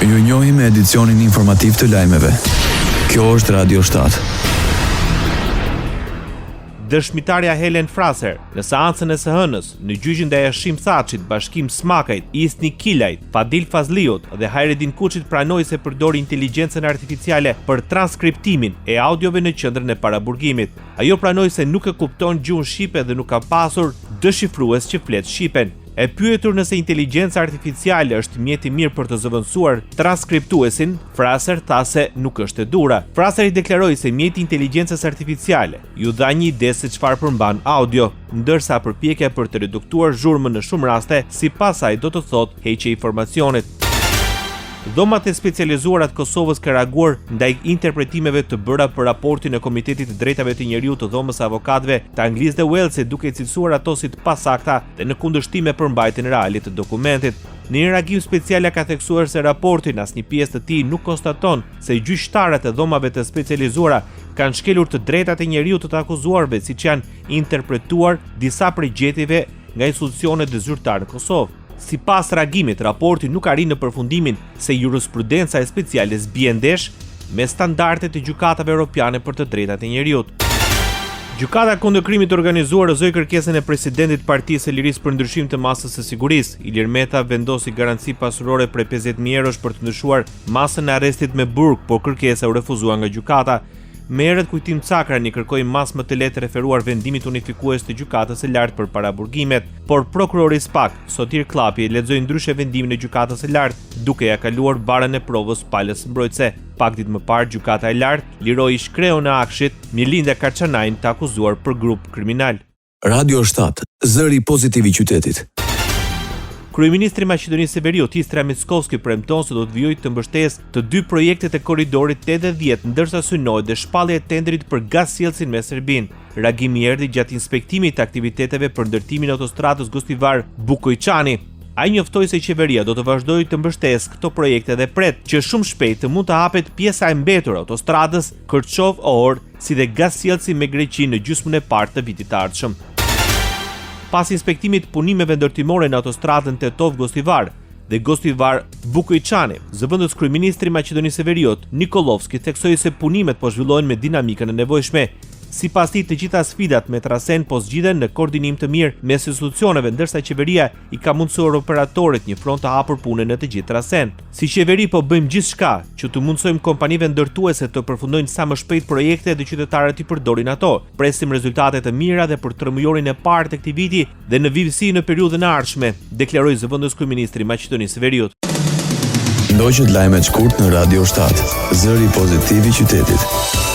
Ju njohim me edicionin informativ të lajmeve. Kjo është Radio 7. Dëshmitarja Helen Fraser, në seancën e së hënës, në gjyqin ndaj Hashim Thaçit, Bashkim Smakajt, Isni Kilajt, Fadil Fazliut dhe Hajredin Kuçit pranoi se përdori inteligjencën artificiale për transkriptimin e audiove në qendrën e paraburgimit. Ajo pranoi se nuk e kupton gjuhën shqipe dhe nuk ka pasur dëshifrues që flet shqipen. E pyetur nëse inteligjenca artificiale është mjet i mirë për të zëvendësuar transkriptuesin, Fraser tha se nuk është e dura. Fraser i deklaroi se mjeti i inteligjencës artificiale ju dha një ide se çfarë përmban audio, ndërsa përpjekja për të reduktuar zhurmën në shumë raste, sipas saj do të thotë heqje informacionit. Dhomat e specializuara të Kosovës ka reaguar ndaj interpretimeve të bëra për raportin e Komitetit të Drejtave të Njeriut të Dhomës së Avokatëve të Anglisë dhe Walesit, duke cilësuar ato si të pasakta dhe në kundërshtim me përmbajtjen reale të dokumentit. Në një reagim special ka theksuar se raporti në asnjë pjesë të tij nuk konstaton se gjyqtarët e dhomave të specializuara kanë shkelur të drejtat e njeriut të akuzuarve, siç janë interpretuar disa prej gjetjeve nga institucionet e zyrtare në Kosovë. Sipas reagimit, raporti nuk arrin në përfundimin se jurisprudenca e speciale zbie ndesh me standardet e gjykatave europiane për të drejtat e njeriut. Gjykata kundër krimit të organizuar rrëzoi kërkesën e presidentit Partisë së Lirisë për ndryshim të masës së sigurisë. Ilir Meta vendosi garanci pasurore prej 50.000 eurosh për të ndryshuar masën e arrestit me burg, por kërkesa u refuzua nga gjykata. Me herët Kujtim Cakrani kërkoi masë më të lehtë referuar vendimit unifikues të gjykatës së lartë për paraburgimet, por prokurori SPAK, Sotir Klapi, lexoi ndryshe vendimin e gjykatës së lartë, duke ja kaluar barën e provës palës mbrojtëse. Pak ditë më parë, gjykata e lartë liroi shkreun e akshit Mirlinda Karçanajin të akuzuar për grup kriminal. Radio 7, zëri pozitiv i qytetit. Kryeministri i Maqedonisë së Veriut, Istra Mickovski, premton se do të vijojë të mbështesë të dy projektet e korridorit 8 dhe 10, ndërsa synohet dhe shpallja e tendrit për gazsjellsin me Serbinë. Reagimi erdhi gjatë inspektimit të aktiviteteve për ndërtimin e autostradës Gostivar-Bukojçani. Ai njoftoi se qeveria do të vazhdojë të mbështesë këto projekte dhe pret që shumë shpejt të mund të hapet pjesa e mbetur e autostradës Kërçov-Ohor, si dhe gazsjellsi me Greqi në gjysmën e parë të vitit të ardhshëm. Pas inspektimit punimeve ndërtimore në autostradën Tetov-Gostivar dhe Gostivar-Bukojçani, zëvendës kryeministri i Maqedonisë së Veriut, Nikolovski, theksoi se punimet po zhvillohen me dinamikën e nevojshme. Sipas tij, të gjitha sfidat me trasen po zgjidhen në koordinim të mirë mes institucioneve, ndërsa qeveria i ka mundësuar operatorit një front të hapur punën në të gjithë trasen. Si qeveri po bëjmë gjithçka që të mundsojmë kompanive ndërtuese të përfundojnë sa më shpejt projekte dhe qytetarët i përdorin ato. Presim rezultate të mira dhe për tremëjorin e parë të këtij viti dhe në vijësi në periudhën e ardhshme, deklaroi zëvendës kryeministri i Maqedonisë së Veriut. Ndoqët lajmet shkurt në Radio 7, zëri pozitiv i qytetit.